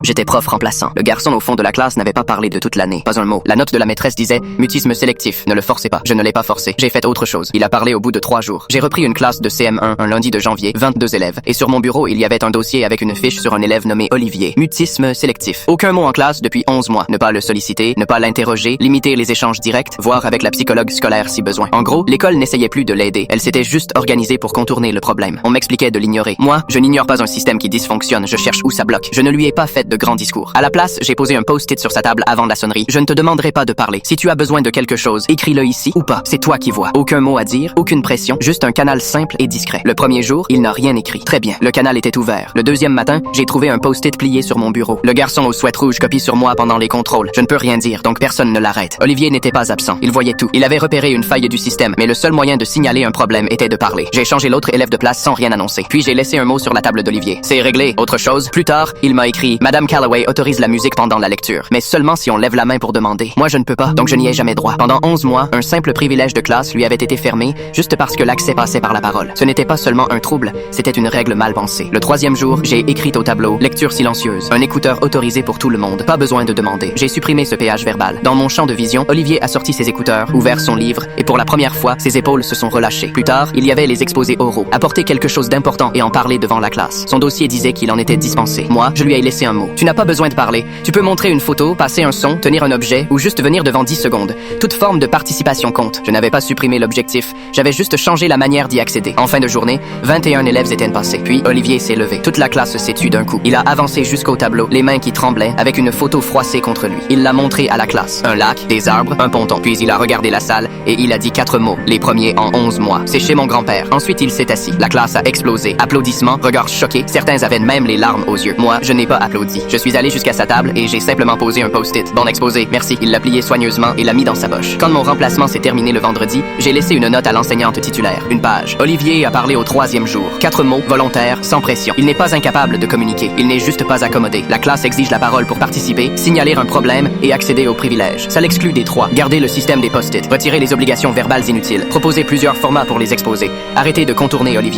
J'étais prof remplaçant. Le garçon au fond de la classe n'avait pas parlé de toute l'année. Pas un mot. La note de la maîtresse disait « mutisme sélectif, ne le forcez pas ». Je ne l'ai pas forcé. J'ai fait autre chose. Il a parlé au bout de 3 jours. J'ai repris une classe de CM1 un lundi de janvier, 22 élèves. Et sur mon bureau, il y avait un dossier avec une fiche sur un élève nommé Olivier. Mutisme sélectif. Aucun mot en classe depuis 11 mois. Ne pas le solliciter, ne pas l'interroger, limiter les échanges directs, voir avec la psychologue scolaire si besoin. En gros, l'école n'essayait plus de l'aider. Elle s'était juste organisée pour contourner le problème. On m'expliquait de l'ignorer. Moi, je n'ignore pas un système qui dysfonctionne. Je cherche où ça bloque. Je ne lui ai pas fait de grands discours. À la place, j'ai posé un post-it sur sa table avant la sonnerie. Je ne te demanderai pas de parler. Si tu as besoin de quelque chose, écris-le ici ou pas. C'est toi qui vois. Aucun mot à dire, aucune pression, juste un canal simple et discret. Le premier jour, il n'a rien écrit. Très bien. Le canal était ouvert. Le deuxième matin, j'ai trouvé un post-it plié sur mon bureau. Le garçon au sweat rouge copie sur moi pendant les contrôles. Je ne peux rien dire, donc personne ne l'arrête. Olivier n'était pas absent. Il voyait tout. Il avait repéré une faille du système, mais le seul moyen de signaler un problème était de parler. J'ai changé l'autre élève de place sans rien annoncer. Puis j'ai laissé un mot sur la table d'Olivier. C'est réglé. Autre chose. Plus tard, il m'a écrit « Madame Calloway autorise la musique pendant la lecture, mais seulement si on lève la main pour demander. Moi, je ne peux pas, donc je n'y ai jamais droit. Pendant 11 mois, un simple privilège de classe lui avait été fermé juste parce que l'accès passait par la parole. Ce n'était pas seulement un trouble, c'était une règle mal pensée. Le troisième jour, j'ai écrit au tableau « Lecture silencieuse », un écouteur autorisé pour tout le monde. Pas besoin de demander. J'ai supprimé ce péage verbal. Dans mon champ de vision, Olivier a sorti ses écouteurs, ouvert son livre, et pour la première fois, ses épaules se sont relâchées. Plus tard, il y avait les exposés oraux. Apporter quelque chose d'important et en parler devant la classe. Son dossier disait qu'il en était dispensé. Moi, je lui ai laissé un mot. Tu n'as pas besoin de parler. Tu peux montrer une photo, passer un son, tenir un objet ou juste venir devant 10 secondes. Toute forme de participation compte. Je n'avais pas supprimé l'objectif, j'avais juste changé la manière d'y accéder. En fin de journée, 21 élèves étaient passés. Puis Olivier s'est levé. Toute la classe s'est tue d'un coup. Il a avancé jusqu'au tableau, les mains qui tremblaient, avec une photo froissée contre lui. Il l'a montré à la classe. Un lac, des arbres, un ponton. Puis il a regardé la salle et il a dit 4 mots. Les premiers en 11 mois. C'est chez mon grand-père. Ensuite, il s'est assis. La classe a explosé. Applaudissements, regards choqués. Certains avaient même les larmes aux yeux. Moi, je n'ai pas applaudi. Je suis allé jusqu'à sa table et j'ai simplement posé un post-it. Bon exposé, merci. Il l'a plié soigneusement et l'a mis dans sa poche. Quand mon remplacement s'est terminé le vendredi, j'ai laissé une note à l'enseignante titulaire. Une page. Olivier a parlé au 3e jour. 4 mots, volontaires, sans pression. Il n'est pas incapable de communiquer. Il n'est juste pas accommodé. La classe exige la parole pour participer, signaler un problème et accéder aux privilèges. Ça l'exclut des 3. Garder le système des post-it. Retirer les obligations verbales inutiles. Proposer plusieurs formats pour les exposer. Arrêter de contourner Olivier.